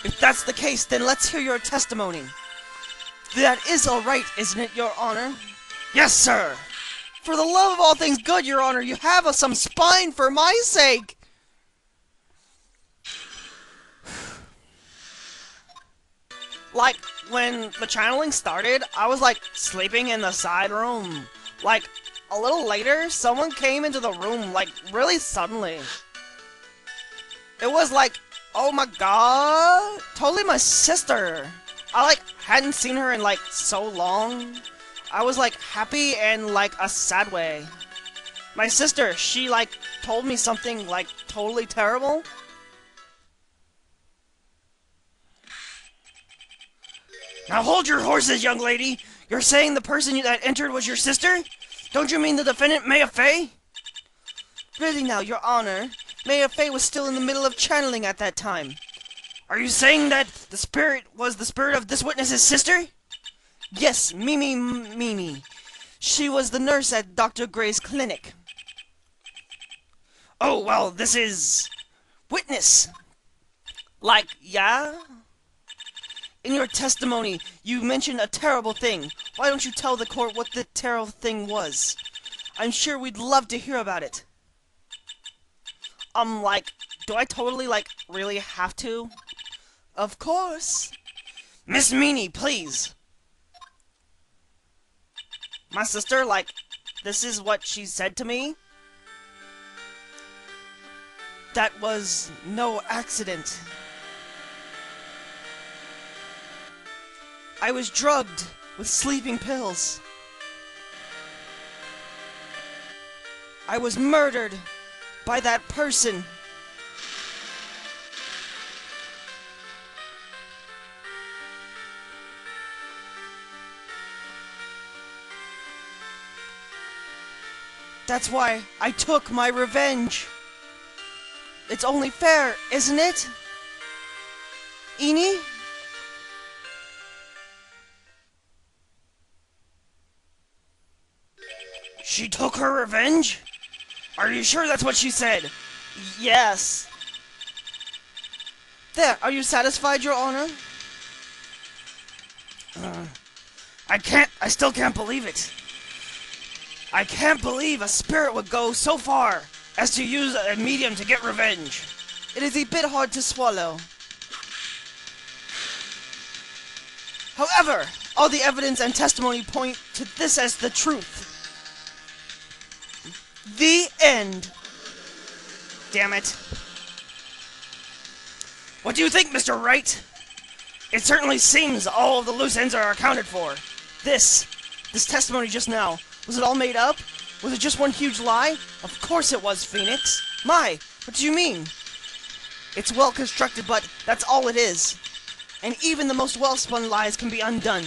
If that's the case, then let's hear your testimony. That is all right, isn't it, Your Honor? Yes, sir! For the love of all things good, Your Honor, you have some spine for my sake! Like, when the channeling started, I was, like, sleeping in the side room. Like, a little later, someone came into the room, like, really suddenly. It was like, oh my god, totally my sister. I, like, hadn't seen her in, like, so long. I was, like, happy and, like, a sad way. My sister, she, like, told me something, like, totally terrible. Now hold your horses, young lady! You're saying the person that entered was your sister? Don't you mean the defendant, Maya Fey? Really now, Your Honor, Maya Fey was still in the middle of channeling at that time. Are you saying that the spirit was the spirit of this witness's sister? Yes, Mimi. She was the nurse at Dr. Gray's clinic. Oh, well, this is... witness! Like, yeah? In your testimony, you mentioned a terrible thing. Why don't you tell the court what the terrible thing was? I'm sure we'd love to hear about it. Like, do I totally, like, really have to? Of course. Miss Meanie, please. My sister, like, this is what she said to me? That was no accident. I was drugged with sleeping pills. I was murdered by that person. That's why I took my revenge. It's only fair, isn't it? Eni? She took her revenge? Are you sure that's what she said? Yes. There, are you satisfied, Your Honor? I still can't believe it. I can't believe a spirit would go so far as to use a medium to get revenge. It is a bit hard to swallow. However, all the evidence and testimony point to this as the truth. The end. Damn it. What do you think, Mr. Wright? It certainly seems all of the loose ends are accounted for. This testimony just now, was it all made up? Was it just one huge lie? Of course it was, Phoenix. My, what do you mean? It's well constructed, but that's all it is. And even the most well-spun lies can be undone.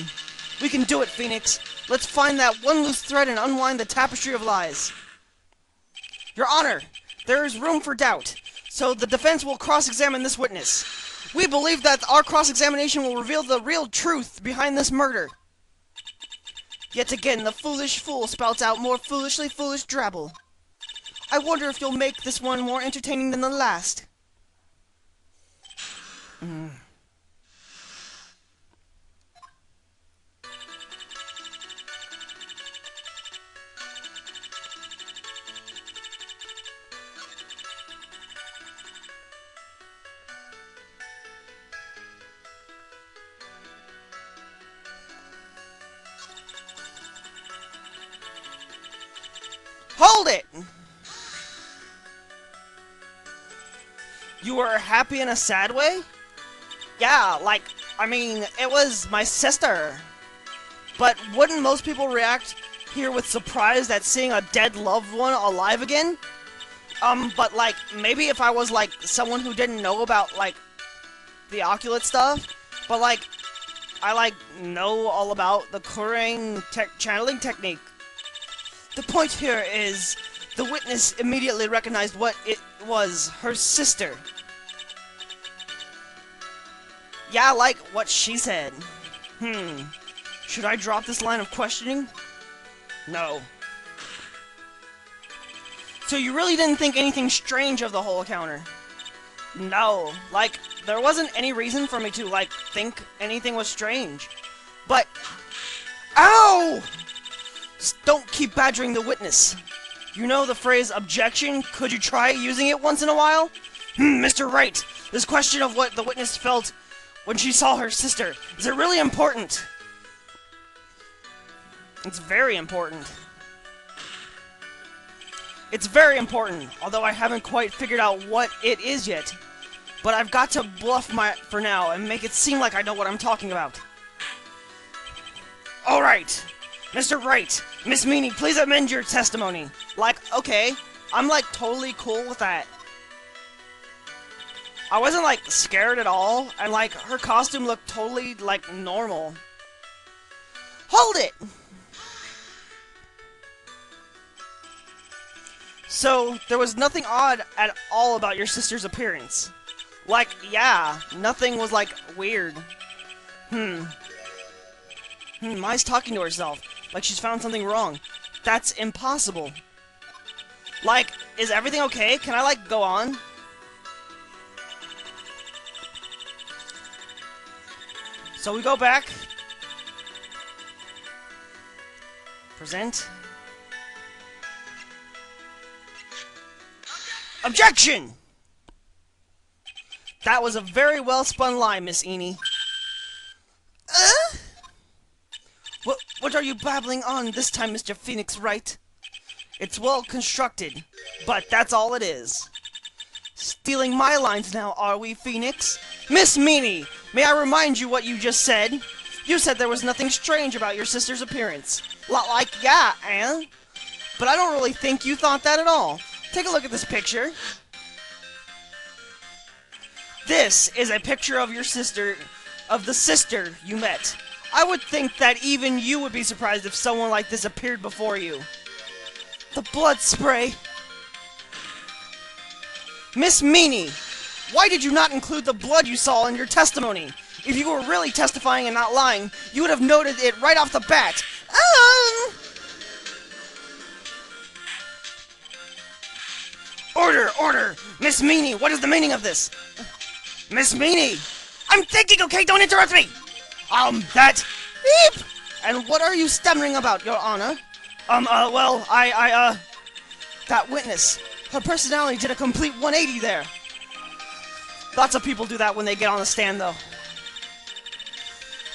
We can do it, Phoenix. Let's find that one loose thread and unwind the tapestry of lies. Your Honor, there is room for doubt, so the defense will cross-examine this witness. We believe that our cross-examination will reveal the real truth behind this murder. Yet again, the foolish fool spouts out more foolishly foolish drabble. I wonder if you'll make this one more entertaining than the last. Hold it! You were happy in a sad way? Yeah, like, I mean, it was my sister. But wouldn't most people react here with surprise at seeing a dead loved one alive again? But like, maybe if I was like someone who didn't know about like the oculate stuff, but like, I like know all about the Kuring channeling technique. The point here is, the witness immediately recognized what it was, her sister. Yeah, like what she said. Should I drop this line of questioning? No. So you really didn't think anything strange of the whole encounter? No. Like, there wasn't any reason for me to, like, think anything was strange. But... Ow! Just don't keep badgering the witness. You know the phrase, objection? Could you try using it once in a while? Mr. Wright, this question of what the witness felt when she saw her sister, is it really important? It's very important. It's very important, although I haven't quite figured out what it is yet. But I've got to bluff for now and make it seem like I know what I'm talking about. Alright, Mr. Wright, Miss Meanie, please amend your testimony. Like, okay, I'm like totally cool with that. I wasn't like scared at all, and like her costume looked totally like normal. Hold it! So, there was nothing odd at all about your sister's appearance. Like, yeah, nothing was, like, weird. Mai's talking to herself, like she's found something wrong. That's impossible. Like, is everything okay? Can I, like, go on? So we go back. Present. Objection! That was a very well-spun lie, Miss Eenie. What are you babbling on this time, Mr. Phoenix Wright? It's well constructed, but that's all it is. Stealing my lines now, are we, Phoenix? Miss Meanie, may I remind you what you just said? You said there was nothing strange about your sister's appearance. Like, yeah, and? But I don't really think you thought that at all. Take a look at this picture. This is a picture of your sister, of the sister you met. I would think that even you would be surprised if someone like this appeared before you. The blood spray. Miss Meanie, why did you not include the blood you saw in your testimony? If you were really testifying and not lying, you would have noted it right off the bat. Order, order! Miss Meanie, what is the meaning of this? Miss Meanie! I'm thinking, okay? Don't interrupt me! That... Beep! And what are you stammering about, Your Honor? Well, that witness. Her personality did a complete 180 there. Lots of people do that when they get on the stand, though.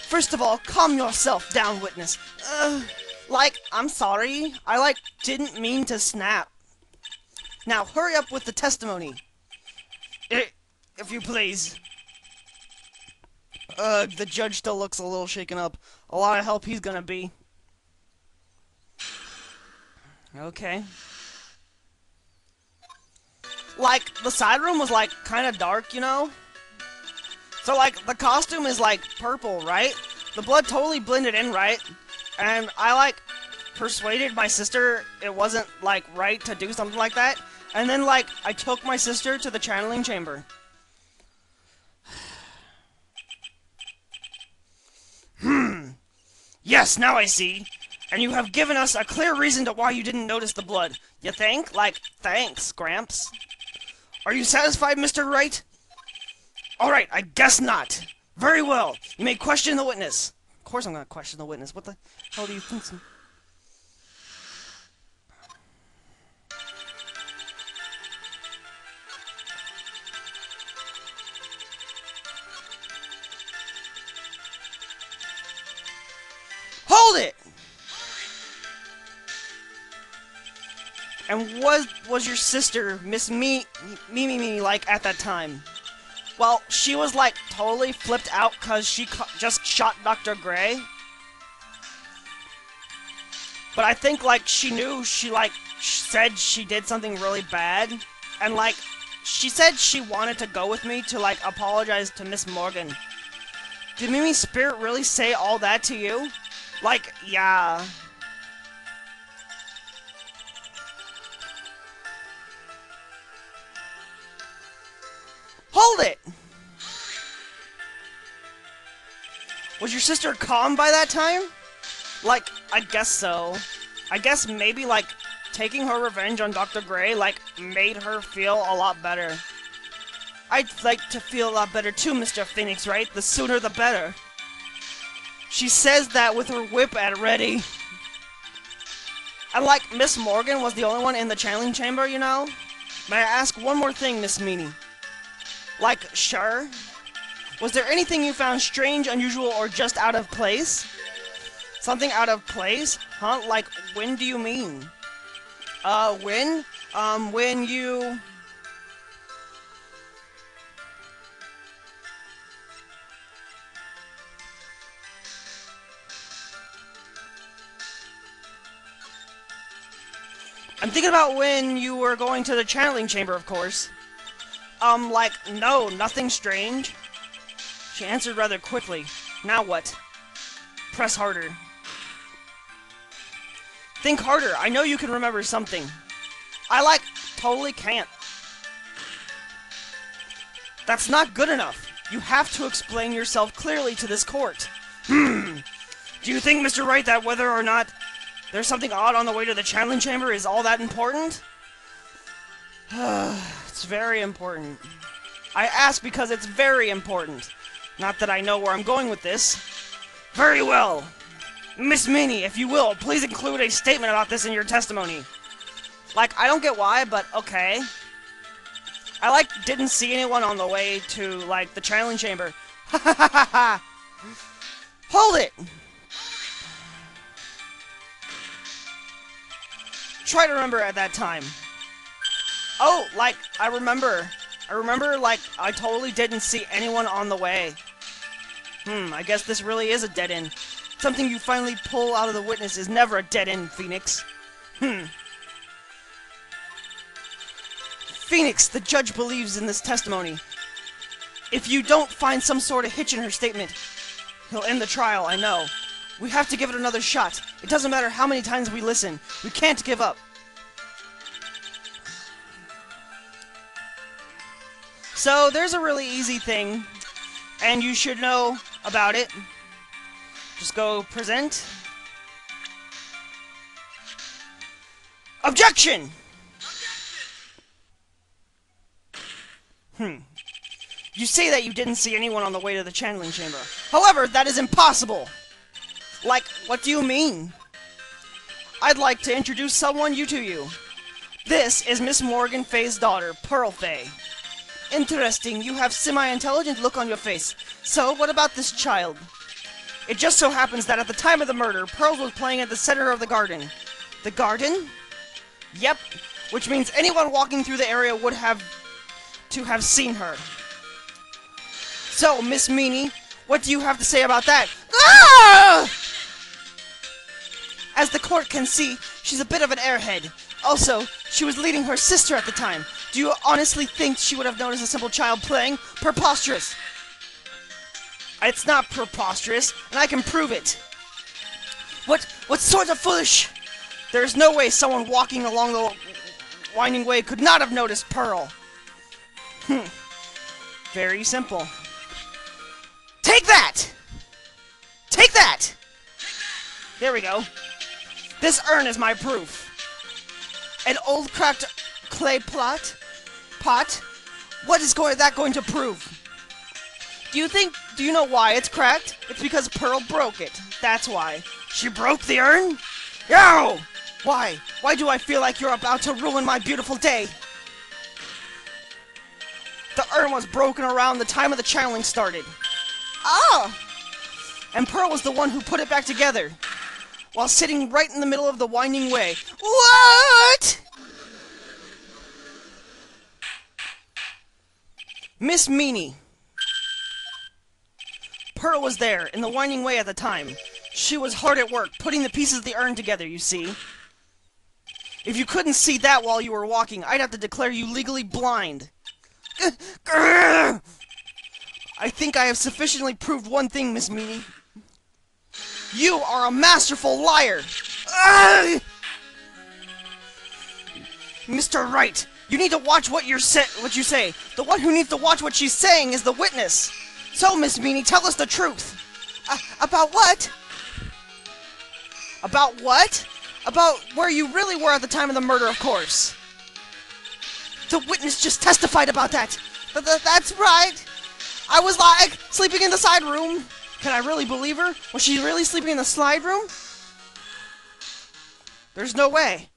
First of all, calm yourself down, witness. I'm sorry. I, didn't mean to snap. Now, hurry up with the testimony. If you please. The judge still looks a little shaken up. A lot of help he's gonna be. Okay. The side room was, kinda dark, you know? So, the costume is, purple, right? The blood totally blended in, right? And I, persuaded my sister it wasn't, right to do something like that. And then, I took my sister to the channeling chamber. Yes, now I see. And you have given us a clear reason to why you didn't notice the blood. You think? Thanks, Gramps. Are you satisfied, Mr. Wright? Alright, I guess not. Very well. You may question the witness. Of course I'm gonna question the witness. What the hell do you think? Hold it! And what was your sister, Miss Mimi, at that time? Well, she was, totally flipped out because she just shot Dr. Gray. But I think, she knew she, said she did something really bad. And, she said she wanted to go with me to, apologize to Miss Morgan. Did Mimi's spirit really say all that to you? Yeah. Hold it! Was your sister calm by that time? I guess so. I guess maybe, taking her revenge on Dr. Gray, made her feel a lot better. I'd like to feel a lot better too, Mr. Phoenix, right? The sooner the better. She says that with her whip at ready. And like Miss Morgan was the only one in the channeling chamber, you know? May I ask one more thing, Miss Meanie? Like, sure? Was there anything you found strange, unusual, or just out of place? Something out of place? Huh? Like, when do you mean? When? When you... I'm thinking about when you were going to the channeling chamber, of course. Like, no, nothing strange. She answered rather quickly. Now what? Press harder. Think harder. I know you can remember something. I, like, totally can't. That's not good enough. You have to explain yourself clearly to this court. Do you think, Mr. Wright, that whether or not there's something odd on the way to the channeling chamber is all that important? It's very important. I ask because it's very important. Not that I know where I'm going with this. Very well. Miss Meanie, if you will, please include a statement about this in your testimony. Like, I don't get why, but okay. I, like, didn't see anyone on the way to, like, the channeling chamber. Ha ha ha ha ha! Hold it! Try to remember at that time. Oh, like, I remember, like, I totally didn't see anyone on the way. I guess this really is a dead end. Something you finally pull out of the witness is never a dead end, Phoenix. Phoenix, the judge believes in this testimony. If you don't find some sort of hitch in her statement, he'll end the trial, I know. We have to give it another shot. It doesn't matter how many times we listen. We can't give up. So, there's a really easy thing, and you should know about it. Just go present. Objection! You say that you didn't see anyone on the way to the channeling chamber. However, that is impossible! Like, what do you mean? I'd like to introduce someone to you. This is Miss Morgan Fay's daughter, Pearl Fay. Interesting, you have semi-intelligent look on your face. So, what about this child? It just so happens that at the time of the murder, Pearl was playing at the center of the garden. The garden? Yep, which means anyone walking through the area would have to have seen her. So, Miss Meanie, what do you have to say about that? Ah! As the court can see, she's a bit of an airhead. Also, she was leading her sister at the time. Do you honestly think she would have noticed a simple child playing? Preposterous! It's not preposterous, and I can prove it. What sort of foolish? There's no way someone walking along the winding way could not have noticed Pearl. Very simple. Take that! Take that! There we go. This urn is my proof. An old cracked clay pot? What is that going to prove? Do you know why it's cracked? It's because Pearl broke it. That's why. She broke the urn? Yo! Why? Why do I feel like you're about to ruin my beautiful day? The urn was broken around the time of the channeling started. Ah! And Pearl was the one who put it back together, while sitting right in the middle of the winding way. What? Miss Meanie. Pearl was there, in the winding way at the time. She was hard at work, putting the pieces of the urn together, you see. If you couldn't see that while you were walking, I'd have to declare you legally blind. I think I have sufficiently proved one thing, Miss Meanie. You are a masterful liar! Mr. Wright, you need to watch what you say. The one who needs to watch what she's saying is the witness. So, Miss Meanie, tell us the truth. About what? About what? About where you really were at the time of the murder, of course. The witness just testified about that. That's right. I was like sleeping in the side room. Can I really believe her? Was she really sleeping in the slide room? There's no way.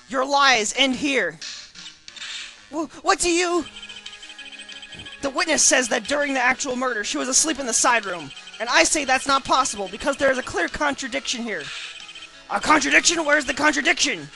Your lies end here. What do you... The witness says that during the actual murder, she was asleep in the side room. And I say that's not possible because there is a clear contradiction here. A contradiction? Where's the contradiction?